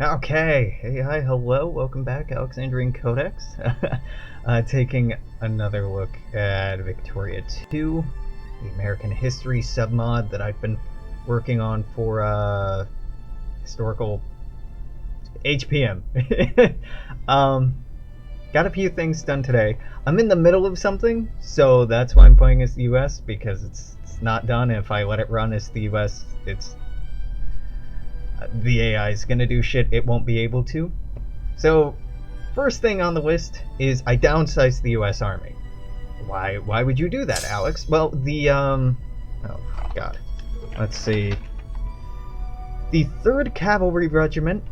Okay, hey, hi, hello, welcome back, Alexandrian Codex. Taking another look at Victoria 2, the American History submod that I've been working on for historical HPM. Got a few things done today. I'm in the middle of something, so that's why I'm playing as the US, because it's not done. If I let it run as the US, the AI is gonna do shit it won't be able to. So, first thing on the list is I downsized the US Army. Why would you do that, Alex? Well, oh god. Let's see. The 3rd Cavalry Regiment,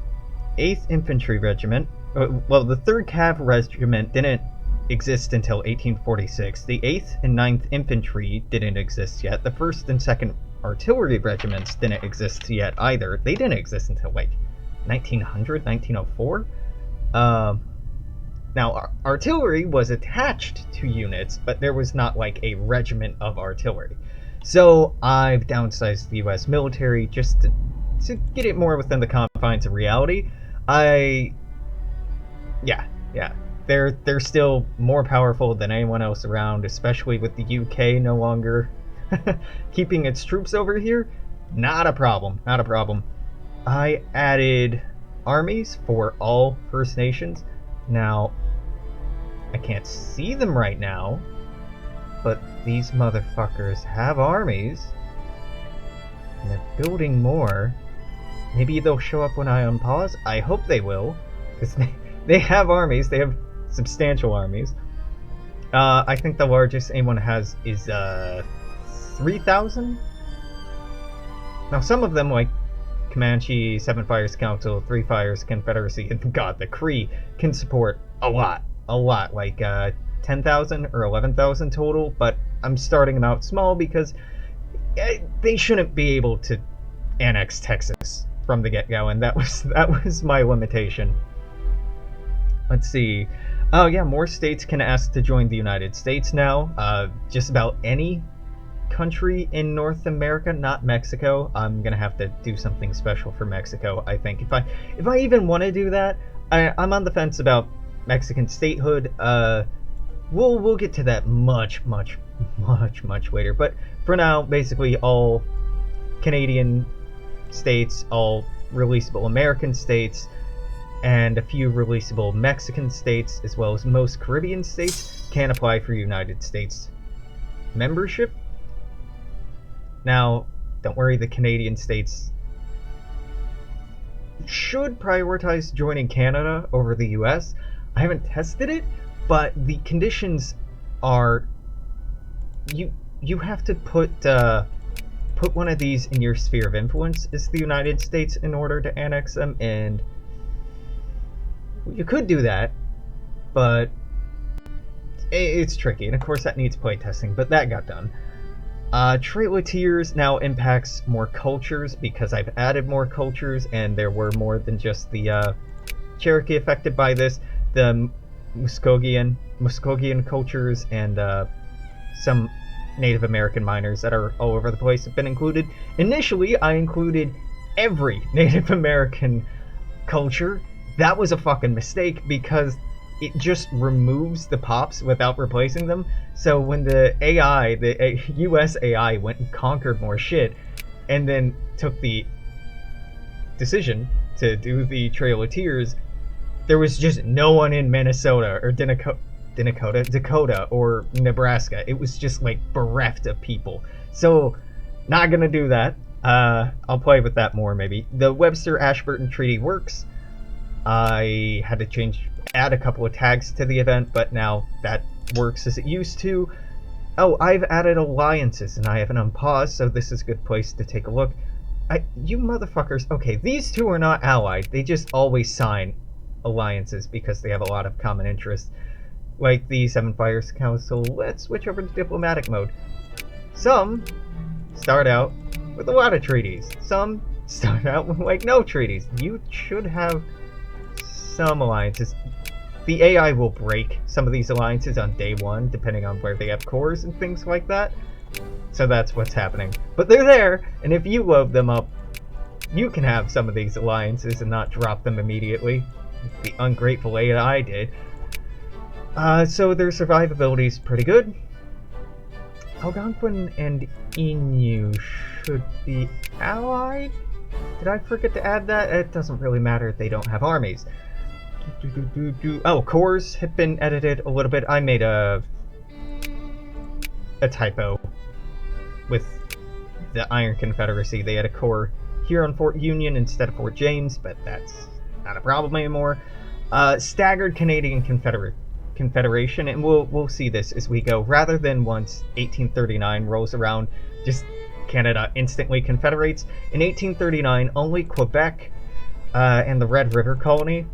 8th Infantry Regiment, well, the 3rd Cav Regiment didn't exist until 1846. The 8th and 9th Infantry didn't exist yet. The 1st and 2nd Artillery Regiments didn't exist yet either. They didn't exist until like 1900, 1904. Now, artillery was attached to units, but there was not like a regiment of artillery. So I've downsized the US military just to get it more within the confines of reality. Yeah. They're still more powerful than anyone else around, especially with the UK no longer keeping its troops over here. Not a problem. I added armies for all First Nations. Now, I can't see them right now, but these motherfuckers have armies, and they're building more. Maybe they'll show up when I unpause. I hope they will, because they have armies. They have substantial armies. I think the largest anyone has is 3,000? Now, some of them, like Comanche, Seven Fires Council, Three Fires Confederacy, and God, the Cree, can support a lot, like 10,000 or 11,000 total, but I'm starting them out small because they shouldn't be able to annex Texas from the get-go, and that was my limitation. Let's see. Oh yeah, more states can ask to join the United States now. Just about any country in North America, not Mexico. I'm gonna have to do something special for Mexico, I think. If I even want to do that, I'm on the fence about Mexican statehood. We'll get to that much later. But for now, basically all Canadian states, all releasable American states, and a few releasable Mexican states, as well as most Caribbean states, can apply for United States membership. Now, don't worry, the Canadian states should prioritize joining Canada over the US. I haven't tested it, but the conditions are you have to put one of these in your sphere of influence as the United States in order to annex them, and you could do that, but it's tricky, and of course that needs playtesting, but that got done. Trailatiers now impacts more cultures because I've added more cultures, and there were more than just the Cherokee affected by this. The Muskogean cultures and some Native American miners that are all over the place have been included. Initially, I included every Native American culture. That was a fucking mistake because it just removes the pops without replacing them. So when the US AI went and conquered more shit, and then took the decision to do the Trail of Tears, there was just no one in Minnesota or Dakota or Nebraska. It was just like bereft of people. So not gonna do that. I'll play with that more maybe. The Webster-Ashburton Treaty works. I had to add a couple of tags to the event, but now that works as it used to. Oh, I've added alliances, and I haven't unpaused, so this is a good place to take a look. You motherfuckers, okay, these two are not allied. They just always sign alliances because they have a lot of common interests. Like the Seven Fires Council, let's switch over to diplomatic mode. Some start out with a lot of treaties. Some start out with like no treaties. You should have some alliances. The AI will break some of these alliances on day one, depending on where they have cores and things like that. So that's what's happening. But they're there, and if you load them up, You can have some of these alliances and not drop them immediately. The ungrateful AI did. So their survivability is pretty good. Algonquin and Innu should be allied? Did I forget to add that? It doesn't really matter if they don't have armies. Oh, cores have been edited a little bit. I made a typo with the Iron Confederacy. They had a core here on Fort Union instead of Fort James, but that's not a problem anymore. Staggered Canadian Confederation, and we'll see this as we go. Rather than once 1839 rolls around, just Canada instantly confederates. In 1839, only Quebec and the Red River Colony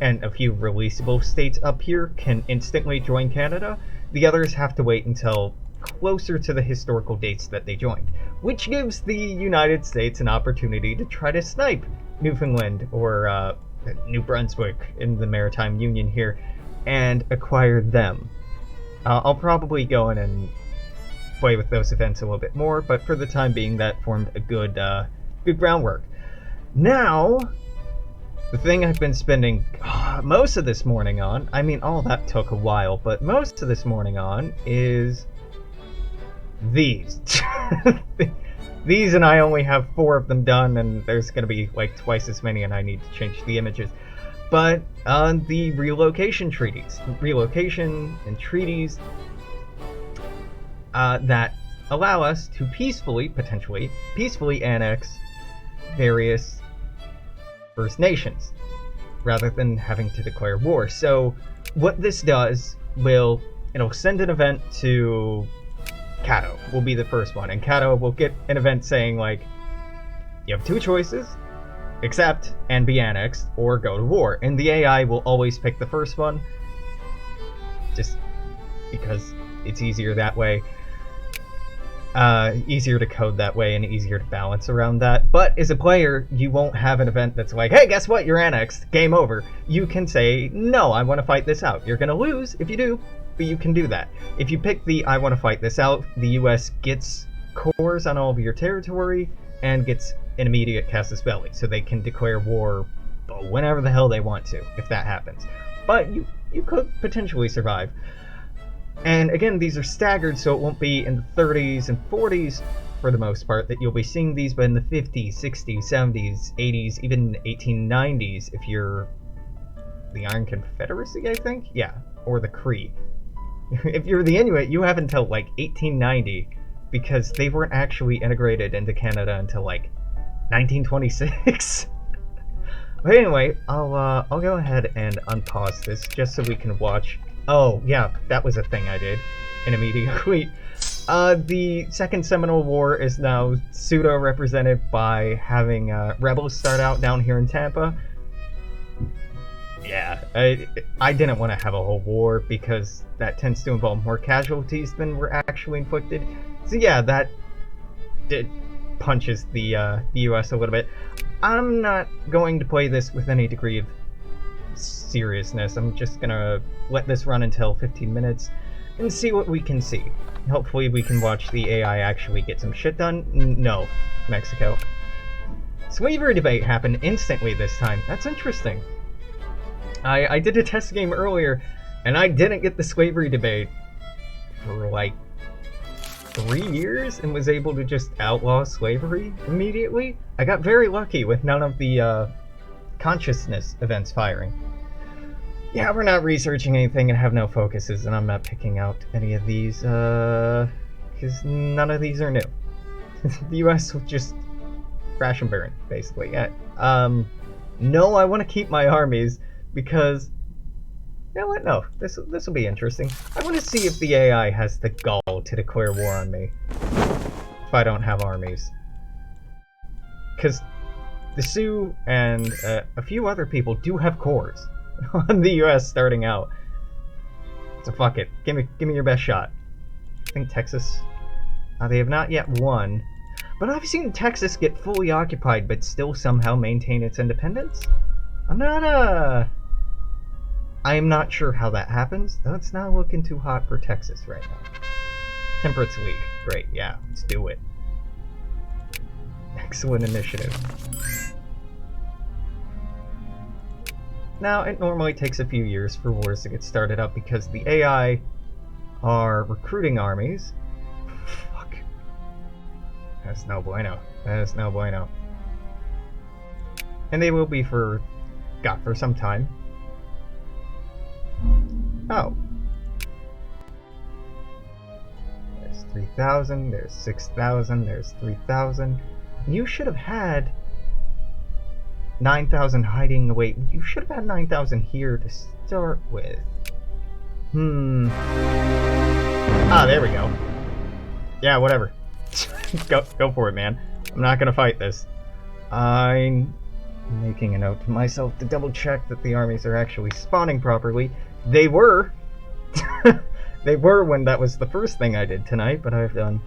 and a few releasable states up here can instantly join Canada. The others have to wait until closer to the historical dates that they joined, which gives the United States an opportunity to try to snipe Newfoundland or New Brunswick in the Maritime Union here and acquire them. I'll probably go in and play with those events a little bit more, but for the time being, that formed a good groundwork. Now, the thing I've been spending most of this morning on, I mean, all that took a while, but most of this morning on is these. These, and I only have 4 of them done, and there's going to be like twice as many, and I need to change the images. But the relocation treaties. Relocation and treaties that allow us to potentially peacefully annex various First Nations, rather than having to declare war. So what this does, it'll send an event to Caddo, will be the first one, and Caddo will get an event saying, like, you have 2 choices: accept and be annexed, or go to war. And the AI will always pick the first one, just because it's easier that way. Easier to code that way and easier to balance around that. But as a player, you won't have an event that's like, hey, guess what, you're annexed, game over. You can say, no, I want to fight this out. You're going to lose if you do, but you can do that. If you pick the I want to fight this out, the US gets cores on all of your territory and gets an immediate casus belli, so they can declare war whenever the hell they want to, if that happens. But you could potentially survive. And again, these are staggered, so it won't be in the 30s and 40s for the most part that you'll be seeing these, but in the 50s, 60s, 70s, 80s, even 1890s if you're the Iron Confederacy, I think? Yeah, or the Cree. If you're the Inuit, you have until like 1890, because they weren't actually integrated into Canada until like 1926. But anyway, I'll go ahead and unpause this just so we can watch. Oh yeah, that was a thing I did in a media tweet. The Second Seminole War is now pseudo represented by having rebels start out down here in Tampa. Yeah, I didn't want to have a whole war because that tends to involve more casualties than were actually inflicted. So yeah, that punches the US a little bit. I'm not going to play this with any degree of seriousness. I'm just gonna let this run until 15 minutes and see what we can see. Hopefully we can watch the AI actually get some shit done. No, Mexico. Slavery debate happened instantly this time. That's interesting. I did a test game earlier and I didn't get the slavery debate for like 3 years and was able to just outlaw slavery immediately. I got very lucky with none of the consciousness events firing. Yeah, we're not researching anything and have no focuses, and I'm not picking out any of these because none of these are new. The US will just crash and burn, basically. Yeah. No, I want to keep my armies because, you know what? No, this will be interesting. I want to see if the AI has the gall to declare war on me if I don't have armies. Because the Sioux and a few other people do have cores on the US starting out. So fuck it. Give me your best shot. I think Texas. They have not yet won. But I've seen Texas get fully occupied but still somehow maintain its independence. I am not sure how that happens, though it's not looking too hot for Texas right now. Temperance League. Great, yeah, let's do it. Excellent initiative. Now, it normally takes a few years for wars to get started up because the AI are recruiting armies. Fuck. That's no bueno. That is no bueno. And they will be for some time. Oh. There's 3,000, there's 6,000, there's 3,000. You should have had 9,000 hiding away. You should have had 9,000 here to start with. Ah, there we go. Yeah, whatever. Go for it, man. I'm not gonna fight this. I'm making a note to myself to double check that the armies are actually spawning properly. They were. They were when that was the first thing I did tonight, but I've done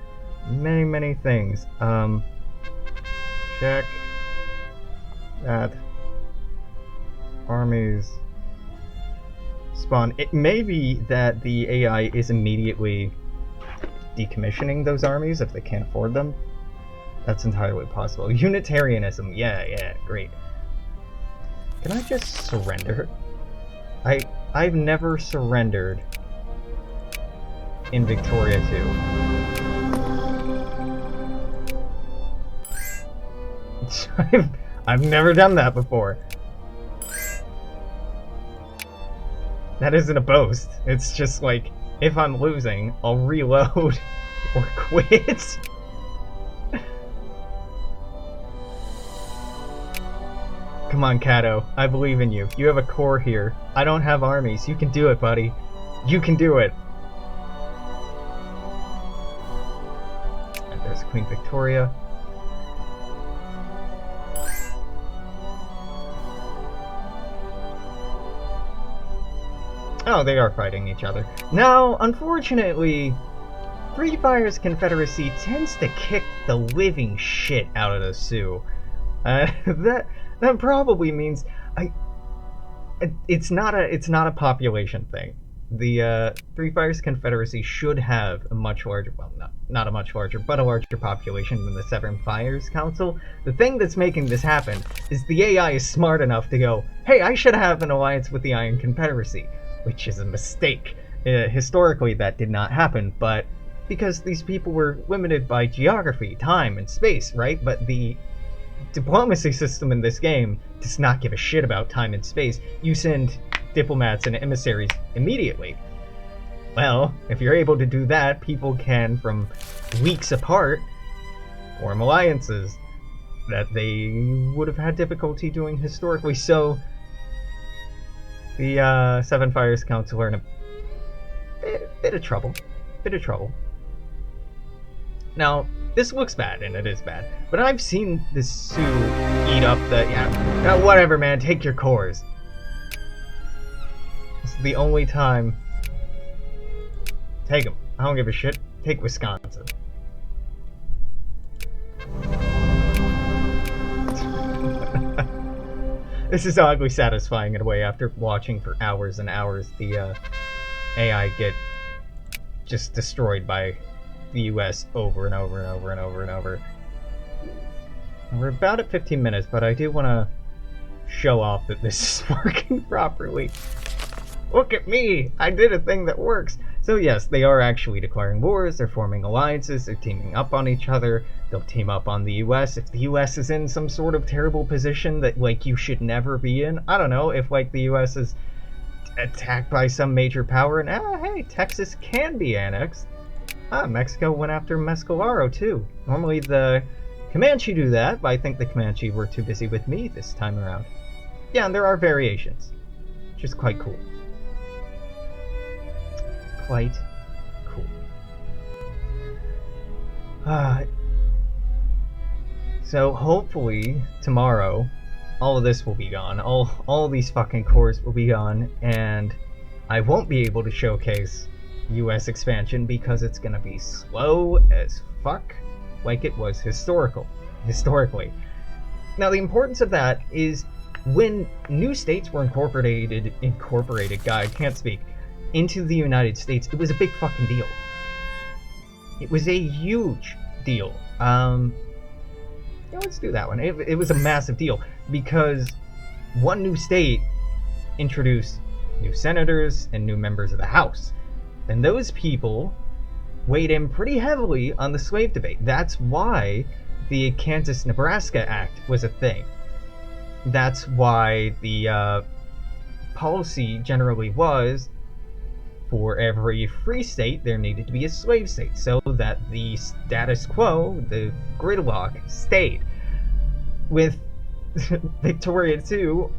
many things. Check that armies spawn. It may be that the AI is immediately decommissioning those armies if they can't afford them. That's entirely possible. Unitarianism, yeah, great. Can I just surrender? I've never surrendered in Victoria 2. I've never done that before. That isn't a boast. It's just like, if I'm losing, I'll reload or quit. Come on, Kato. I believe in you. You have a core here. I don't have armies. You can do it, buddy. You can do it. And there's Queen Victoria. Oh, they are fighting each other. Now, unfortunately, Free Fire's Confederacy tends to kick the living shit out of the Sioux. That probably means it's not a population thing. The Three Fires Confederacy should have a much larger, well, not a much larger, but a larger population than the Seven Fires Council. The thing that's making this happen is the AI is smart enough to go, hey, I should have an alliance with the Iron Confederacy, which is a mistake. Historically, that did not happen, but because these people were limited by geography, time, and space, right? But the diplomacy system in this game does not give a shit about time and space. You send diplomats and emissaries immediately. Well, if you're able to do that, people can, from weeks apart, form alliances that they would have had difficulty doing historically. So the Seven Fires Council are in a bit of trouble. Now, this looks bad, and it is bad, but I've seen the Sioux eat up the, whatever, man, take your cores. This is the only time. Take them. I don't give a shit. Take Wisconsin. This is oddly satisfying in a way after watching for hours and hours the AI get just destroyed by the US over and over and over and over and over. And we're about at 15 minutes, but I do want to show off that this is working properly. Look at me! I did a thing that works! So yes, they are actually declaring wars, they're forming alliances, they're teaming up on each other, they'll team up on the US. If the US is in some sort of terrible position that, like, you should never be in, I don't know, if, like, the US is attacked by some major power and, hey, Texas can be annexed. Mexico went after Mescalero, too. Normally the Comanche do that, but I think the Comanche were too busy with me this time around. Yeah, and there are variations, which is quite cool. Quite cool. So hopefully tomorrow all of this will be gone. All these fucking cores will be gone, and I won't be able to showcase US expansion because it's gonna be slow as fuck, like it was historically. Now the importance of that is when new states were incorporated, God, I can't speak, into the United States, it was a big fucking deal. It was a huge deal. Yeah, let's do that one. It was a massive deal because one new state introduce new senators and new members of the House. And those people weighed in pretty heavily on the slave debate. That's why the Kansas-Nebraska Act was a thing. That's why the policy generally was, for every free state, there needed to be a slave state, so that the status quo, the gridlock, stayed. With Victoria too,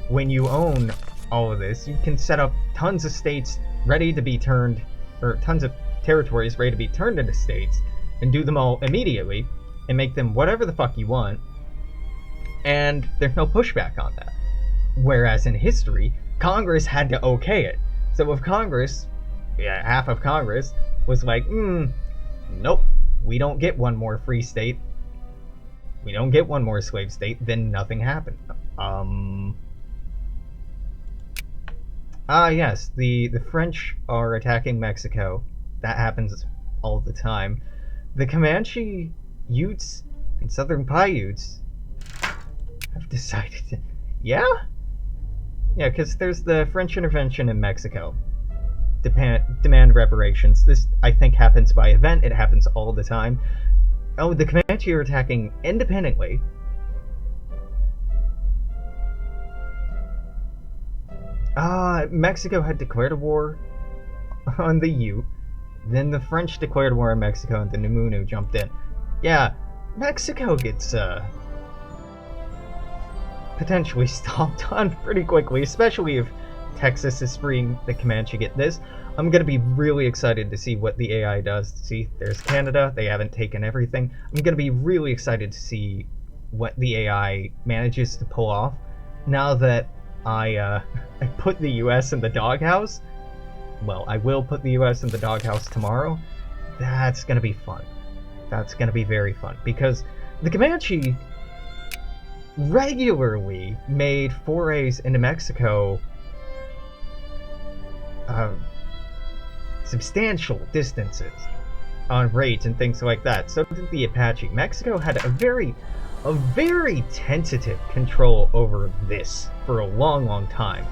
when you own all of this, you can set up tons of states ready to be turned, or tons of territories ready to be turned into states, and do them all immediately, and make them whatever the fuck you want, and there's no pushback on that. Whereas in history, Congress had to okay it. So if Congress, half of Congress, was like, nope, we don't get one more free state, we don't get one more slave state, then nothing happened. Yes, the French are attacking Mexico. That happens all the time. The Comanche Utes and Southern Paiutes have decided to... Yeah? Yeah, because there's the French intervention in Mexico. Demand reparations. This, I think, happens by event. It happens all the time. Oh, the Comanche are attacking independently. Mexico had declared a war on the Ute. Then the French declared war on Mexico, and the Numunu jumped in. Yeah, Mexico gets, potentially stomped on pretty quickly, especially if Texas is freeing the Comanche. Get this, I'm gonna be really excited to see what the AI does. See, there's Canada, they haven't taken everything. I'm gonna be really excited to see what the AI manages to pull off now that I put the US in the doghouse. Well, I will put the US in the doghouse tomorrow. That's gonna be fun. That's gonna be very fun, because the Comanche regularly made forays into Mexico substantial distances on raids and things like that. So did the Apache. Mexico had a very tentative control over this for a long time,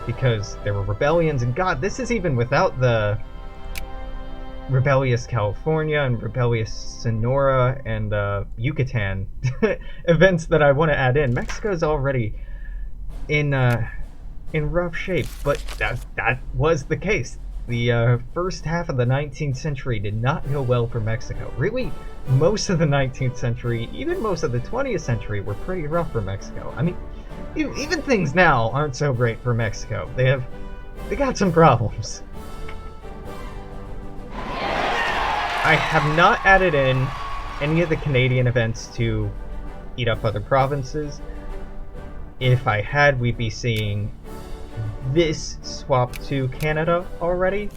because there were rebellions, and God, this is even without the rebellious California and rebellious Sonora and Yucatan events that I want to add in. Mexico's already in rough shape, but that was the case. The first half of the 19th century did not go well for Mexico. Really, most of the 19th century, even most of the 20th century, were pretty rough for Mexico. I mean, even things now aren't so great for Mexico. They got some problems. I have not added in any of the Canadian events to eat up other provinces. If I had, we'd be seeing this swap to Canada already.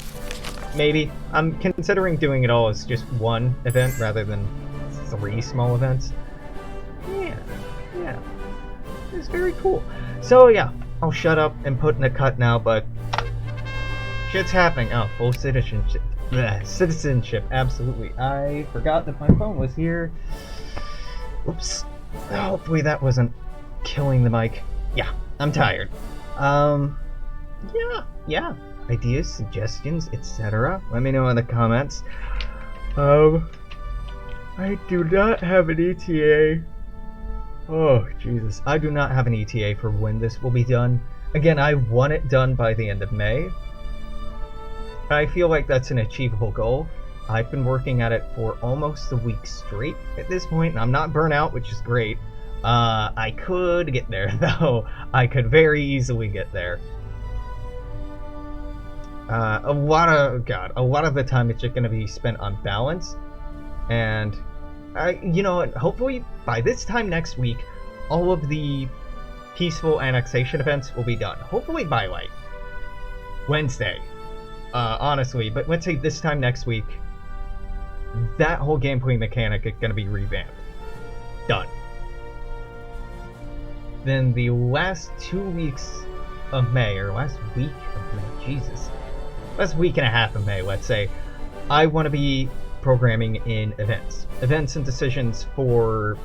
Maybe. I'm considering doing it all as just one event rather than 3 small events. Yeah. It's very cool. So yeah, I'll shut up and put in a cut now, but shit's happening. Oh, full citizenship. Blech, citizenship, absolutely. I forgot that my phone was here. Oops. Hopefully that wasn't killing the mic. Yeah, I'm tired. Yeah. Ideas, suggestions, etc. Let me know in the comments. I do not have an ETA. Oh, Jesus. I do not have an ETA for when this will be done. Again, I want it done by the end of May. I feel like that's an achievable goal. I've been working at it for almost a week straight at this point, and I'm not burnt out, which is great. I could get there, though. I could very easily get there. A lot of the time it's just going to be spent on balance, and hopefully by this time next week, all of the peaceful annexation events will be done. Hopefully by like Wednesday, honestly, but let's say this time next week, that whole gameplay mechanic is going to be revamped. Done. Then the last 2 weeks of May, or last week of May, Jesus. Last week and a half of May, let's say, I want to be programming in events. Events and decisions for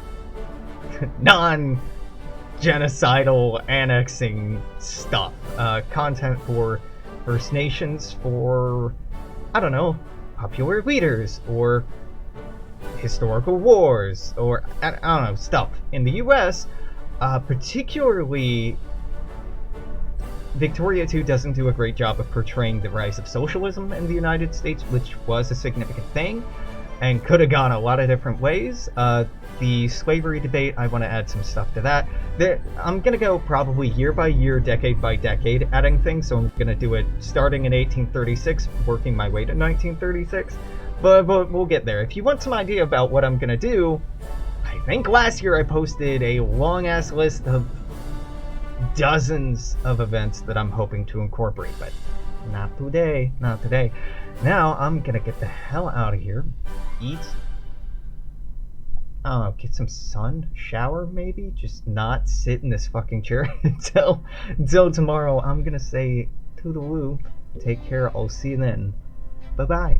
genocidal annexing stuff. Content for First Nations, for, I don't know, popular leaders, or historical wars, or, I don't know, stuff. In the US, particularly, Victoria 2 doesn't do a great job of portraying the rise of socialism in the United States, which was a significant thing, and could have gone a lot of different ways. The slavery debate, I want to add some stuff to that. I'm going to go probably year by year, decade by decade, adding things, so I'm going to do it starting in 1836, working my way to 1936, but we'll get there. If you want some idea about what I'm going to do, I think last year I posted a long-ass list of dozens of events that I'm hoping to incorporate, but not today, not today. Now, I'm gonna get the hell out of here, eat, I don't know, get some sun, shower maybe, just not sit in this fucking chair until tomorrow. I'm gonna say toodaloo, take care, I'll see you then, bye-bye.